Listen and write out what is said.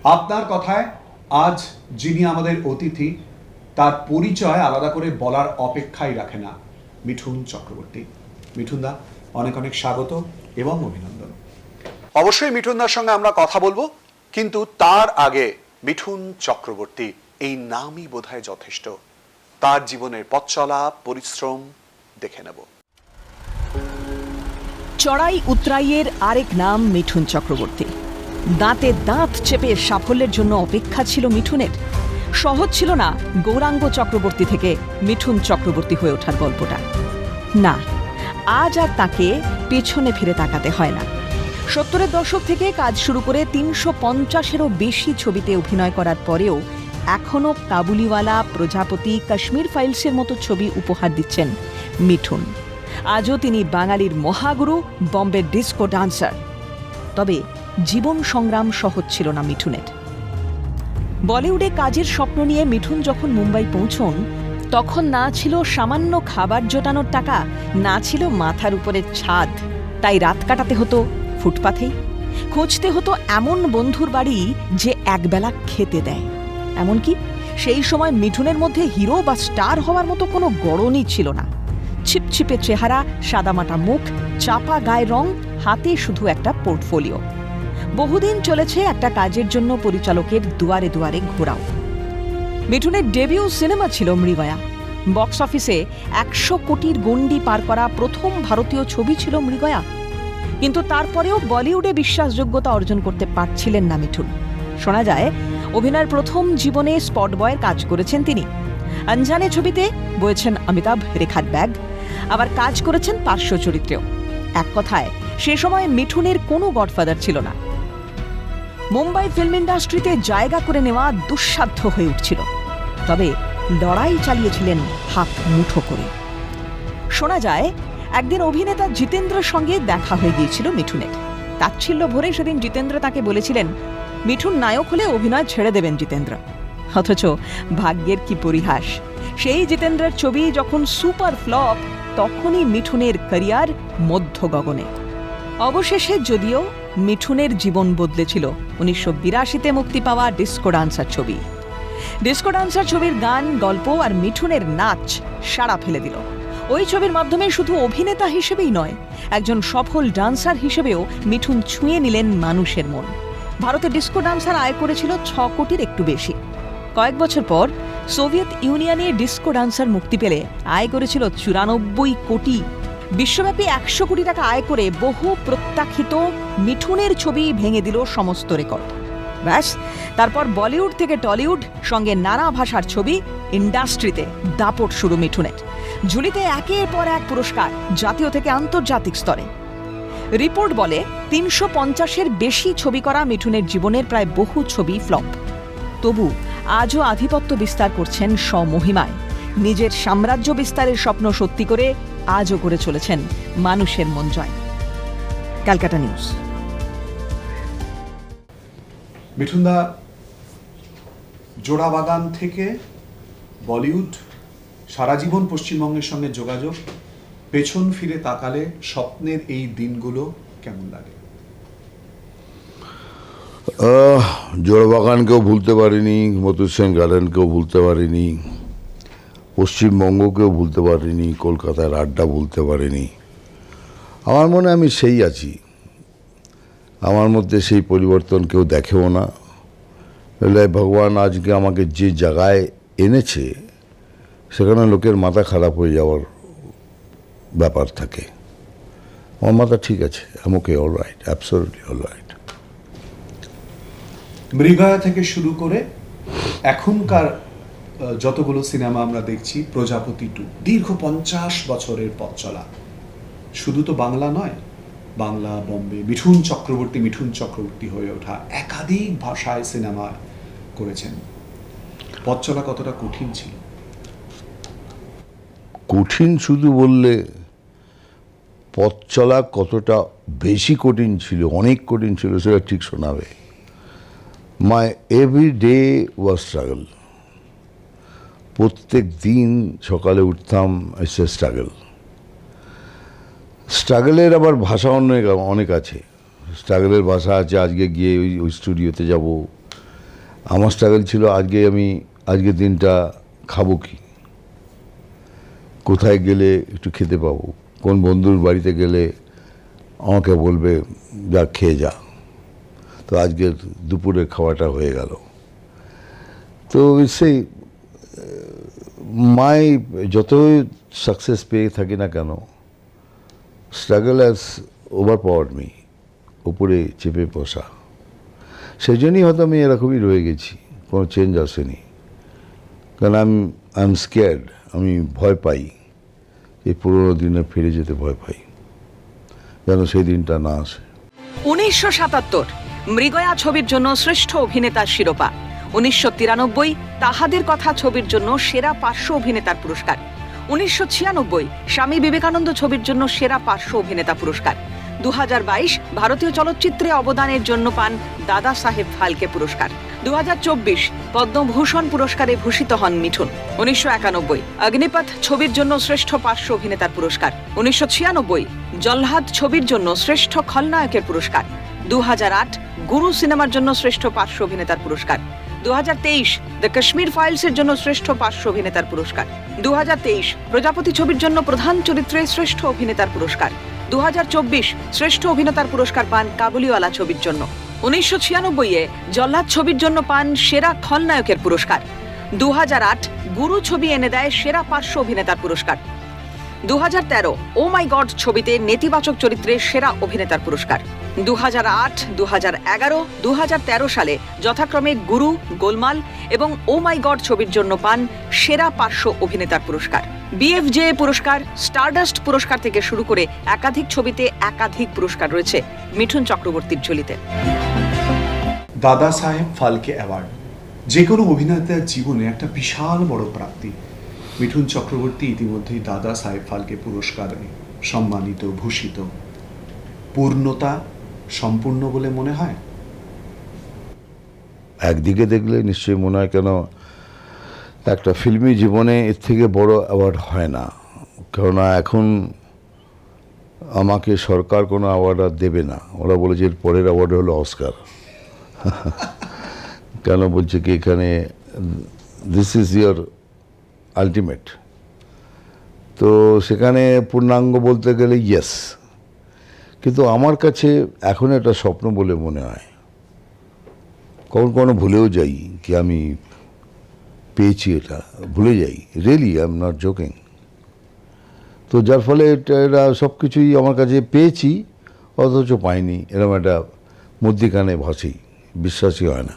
আপনার কথায় আজ যিনি আমাদের অতিথি তার পরিচয় আলাদা করে বলার অপেক্ষাই রাখে না, মিঠুন চক্রবর্তী। মিঠুনদা, অনেক অনেক স্বাগত এবং অভিনন্দন। অবশ্যই মিঠুনদার সঙ্গে আমরা কথা বলবো, কিন্তু তার আগে মিঠুন চক্রবর্তী এই নামই বোধহয় যথেষ্ট। তার জীবনের পথ চলা, পরিশ্রম দেখে নেব। চড়াই উতরাইয়ের আরেক নাম মিঠুন চক্রবর্তী। দাঁতে দাঁত চেপে সাফল্যের জন্য অপেক্ষা ছিল মিঠুনের। সহজ ছিল না গৌরাঙ্গ চক্রবর্তী থেকে মিঠুন চক্রবর্তী হয়ে ওঠার গল্পটা। না, আজ আর তাকে পেছনে ফিরে তাকাতে হয় না। 70-এর দশক থেকে কাজ শুরু করে 350-এরও বেশি ছবিতে অভিনয় করার পরেও এখনও কাবুলিওয়ালা, প্রজাপতি, কাশ্মীর ফাইলসের মতো ছবি উপহার দিচ্ছেন মিঠুন। আজও তিনি বাঙালির মহাগুরু, বম্বের ডিস্কো ডান্সার। তবে জীবন সংগ্রাম সহজ ছিল না মিঠুনের। বলিউডে কাজের স্বপ্ন নিয়ে মিঠুন যখন মুম্বাই পৌঁছন, তখন না ছিল সামান্য খাবার জোটানোর টাকা, না ছিল মাথার উপরের ছাদ। তাই রাত কাটাতে হতো ফুটপাথেই। খুঁজতে হতো এমন বন্ধুর বাড়ি যে একবেলা খেতে দেয়। এমনকি সেই সময় মিঠুনের মধ্যে হিরো বা স্টার হওয়ার মতো কোনো গড়নই ছিল না। ছিপছিপে চেহারা, সাদামাটা মুখ, চাপা গায়ের রং, হাতে শুধু একটা পোর্টফোলিও। বহুদিন চলেছে একটা কাজের জন্য পরিচালকের দুয়ারে দুয়ারে ঘোরাও। মিঠুনের ডেবিউ সিনেমা ছিল মৃগয়া। বক্স অফিসে 100 কোটির গণ্ডি পার করা প্রথম ভারতীয় ছবি ছিল মৃগয়া। কিন্তু তারপরেও বলিউডে বিশ্বাসযোগ্যতা অর্জন করতে পারছিলেন না মিঠুন। শোনা যায় অভিনয়ের প্রথম জীবনে স্পট বয়ের কাজ করেছেন তিনি। আনজানে ছবিতে বয়েছেন অমিতাভ রেখার ব্যাগ, আবার কাজ করেছেন পার্শ্ব চরিত্রেও। এক কথায় সে সময় মিঠুনের কোনো গডফাদার ছিল না। মুম্বাই ফিল্ম ইন্ডাস্ট্রিতে জায়গা করে নেওয়া দুঃসাধ্য হয়ে উঠছিল। তবে লড়াই চালিয়েছিলেন হাত মুঠো করে। শোনা যায় একদিন অভিনেতা জিতেন্দ্রের সঙ্গে দেখা হয়ে গিয়েছিল মিঠুনের। তাচ্ছিল্য ভরে সেদিন জিতেন্দ্র তাকে বলেছিলেন মিঠুন নায়ক হলে অভিনয় ছেড়ে দেবেন জিতেন্দ্র। অথচ ভাগ্যের কি পরিহাস, সেই জিতেন্দ্রের ছবি যখন সুপার ফ্লপ, তখনই মিঠুনের ক্যারিয়ার মধ্য গগনে। অবশেষে যদিও মিঠুনের জীবন বদলেছিল 1982-তে মুক্তি পাওয়া ডিস্কো ডান্সার ছবি। ডিস্কো ডান্সার ছবির গান, গল্প আর মিঠুনের নাচ সাড়া ফেলে দিল। ওই ছবির মাধ্যমে শুধু অভিনেতা হিসেবেই নয়, একজন সফল ডান্সার হিসেবেও মিঠুন ছুঁয়ে নিলেন মানুষের মন। ভারতে ডিস্কো ডান্সার আয় করেছিল 6 কোটির একটু বেশি। কয়েক বছর পর সোভিয়েত ইউনিয়নে ডিস্কো ডান্সার মুক্তি পেলে আয় করেছিল 94 কোটি। বিশ্বব্যাপী 100 কোটি টাকা আয় করে বহু প্রত্যাখ্যিত মিঠুনের ছবি ভেঙে দিল সমস্ত রেকর্ড। ব্যাস, তারপর বলিউড থেকে টলিউড, সঙ্গে নানা ভাষার ছবি, ইন্ডাস্ট্রিতে দাপট শুরু মিঠুনের। ঝুলিতে একের পর এক পুরস্কার, জাতীয় থেকে আন্তর্জাতিক স্তরে। রিপোর্ট বলে 350-এর বেশি ছবি করা মিঠুনের জীবনের প্রায় বহু ছবি ফ্লপ। তবু আজও আধিপত্য বিস্তার করছেন স্বমহিমায়। নিজের সাম্রাজ্য বিস্তারের স্বপ্ন সত্যি করে আজও করে চলেছেন মানুষের মন জয়। ক্যালকাটা নিউজ। মিঠুনদা, জোড়াবাগান থেকে বলিউড, সারা জীবন পশ্চিমবঙ্গের সঙ্গে যোগাযোগ, পেছন ফিরে তাকালে স্বপ্নের এই দিনগুলো কেমন লাগে? জোড়াবাগানকেও ভুলতে পারিনি, মধুসেন গার্ডেনকেও ভুলতে পারিনি, পশ্চিমবঙ্গকেও ভুলতে পারিনি, কলকাতার আড্ডা ভুলতে পারিনি। আমার মনে আমি সেই আছি, আমার মধ্যে সেই পরিবর্তন কেউ দেখেও না। ভগবান আজকে আমাকে যে জায়গায় এনেছে সেখানে লোকের মাথা খারাপ হয়ে যাওয়ার ব্যাপার থাকে। আমার মাথা ঠিক আছে, আমাকে all right, absolutely all right. মৃগয়া থেকে শুরু করে এখনকার যতগুলো সিনেমা আমরা দেখছি, প্রজাপতি 2, দীর্ঘ 50 বছরের পথ চলা। শুধু তো বাংলা নয়, বাংলা, বম্বে, মিঠুন চক্রবর্তী হয়ে ওঠা, একাধিক ভাষায় সিনেমা করেছেন। পথ চলা কতটা কঠিন ছিল? কঠিন শুধু বললে, পথ চলা কতটা বেশি কঠিন ছিল, অনেক কঠিন ছিল, সেটা ঠিক শোনাবে। মাই এভরি ডে ওয়াজ স্ট্রাগল। প্রত্যেক দিন সকালে উঠতাম, ইটস এ স্ট্রাগল। স্ট্রাগলের আবার ভাষা অনেক আছে। স্ট্রাগলের ভাষা আছে, আজকে গিয়ে ওই স্টুডিওতে যাব, আমার স্ট্রাগল ছিল আজকে দিনটা খাবো কি, কোথায় গেলে একটু খেতে পাবো, কোন বন্ধুর বাড়িতে গেলে আমাকে বলবে যা খেয়ে যা। তো আজকের দুপুরের খাওয়াটা হয়ে গেল। তো সেই মাই যতই সাকসেস পেয়ে থাকি না কেন, struggle has over powered me, উপরে চেপে বসা। সেই জন্যই হয়তো আমি এরকমই রয়ে গেছি, কোনো চেঞ্জ আসেনি। কারণ আই এম স্কেয়ার্ড, আমি ভয় পাই, এই পুরোনো দিনে ফিরে যেতে ভয় পাই, যেন সেই দিনটা না আসে। 1977 মৃগয়া ছবির জন্য শ্রেষ্ঠ অভিনেতার শিরোপা। 1993 তাহাদের কথা ছবির জন্য সেরা পার্শ্ব অভিনেতার পুরস্কার। 1996 স্বামী বিবেকানন্দ ছবির জন্য সেরা পার্শ্ব অভিনেতা পুরস্কার। 2022 ভারতীয় চলচ্চিত্রে অবদানের জন্য পান দাদা সাহেব ফালকে পুরস্কার। 2024 পদ্মভূষণ পুরস্কারে ভূষিত হন মিঠুন। 1991 অগ্নিপথ ছবির জন্য শ্রেষ্ঠ পার্শ্ব অভিনেতার পুরস্কার। 1996 জল্লাদ ছবির জন্য শ্রেষ্ঠ খলনায়কের পুরস্কার। 2008 গুরু সিনেমার জন্য শ্রেষ্ঠ পার্শ্ব অভিনেতার পুরস্কার। 2023 দ্য কাশ্মীর ফাইলসের জন্য শ্রেষ্ঠ পার্শ্ব অভিনেতার পুরস্কার। 2023 প্রজাপতি ছবির জন্য প্রধান চরিত্রে শ্রেষ্ঠ অভিনেতার পুরস্কার। 2024 শ্রেষ্ঠ অভিনেতার পুরস্কার পান কাবুলিওয়ালা ছবির জন্য। 1996 জল্লাদ ছবির জন্য পান সেরা খলনায়কের পুরস্কার। 2008 গুরু ছবি এনে দেয় সেরা পার্শ্ব অভিনেতার পুরস্কার। 2013 ও মাই গড ছবিতে নেতিবাচক চরিত্রে সেরা অভিনেতার পুরস্কার। 2008, 2011, 2013 সালে যথাক্রমে গুরু, গোলমাল এবং ও মাই গড ছবির জন্য পান সেরা পার্শ্ব অভিনেতার পুরস্কার। BFJA পুরস্কার, স্টারডাস্ট পুরস্কার থেকে শুরু করে একাধিক ছবিতে একাধিক পুরস্কার রয়েছে মিঠুন চক্রবর্তীর ঝুলিতে। দাদা সাহেব ফালকে অ্যাওয়ার্ড যে কোনো অভিনেতার জীবনে একটা বিশাল বড় প্রাপ্তি। মিঠুন চক্রবর্তী ইতিমধ্যেই দাদা সাহেব ফালকে পুরস্কারে সম্মানিত, ভূষিত। পূর্ণতা সম্পূর্ণ বলে মনে হয়? একদিকে দেখলে নিশ্চয়ই মনে হয়, কেন একটা ফিল্মি জীবনে এর থেকে বড় অ্যাওয়ার্ড হয় না। কেননা এখন আমাকে সরকার কোনো অ্যাওয়ার্ড আর দেবে না, ওরা বলেছে এর পরের অ্যাওয়ার্ড হলো অস্কার। কেন বলছে কি এখানে দিস ইজ ইয়োর আলটিমেট। তো সেখানে পূর্ণাঙ্গ বলতে গেলে ইয়েস, কিন্তু আমার কাছে এখন একটা স্বপ্ন বলে মনে হয়। কখনো ভুলেও যাই কি আমি পেয়েছি, এটা ভুলে যাই, really I am not joking. তো যার ফলে এটা সব কিছুই আমার কাছে পেয়েছি অথচ পাইনি, এরকম একটা মধ্যিখানে ভাসি, বিশ্বাসই হয় না।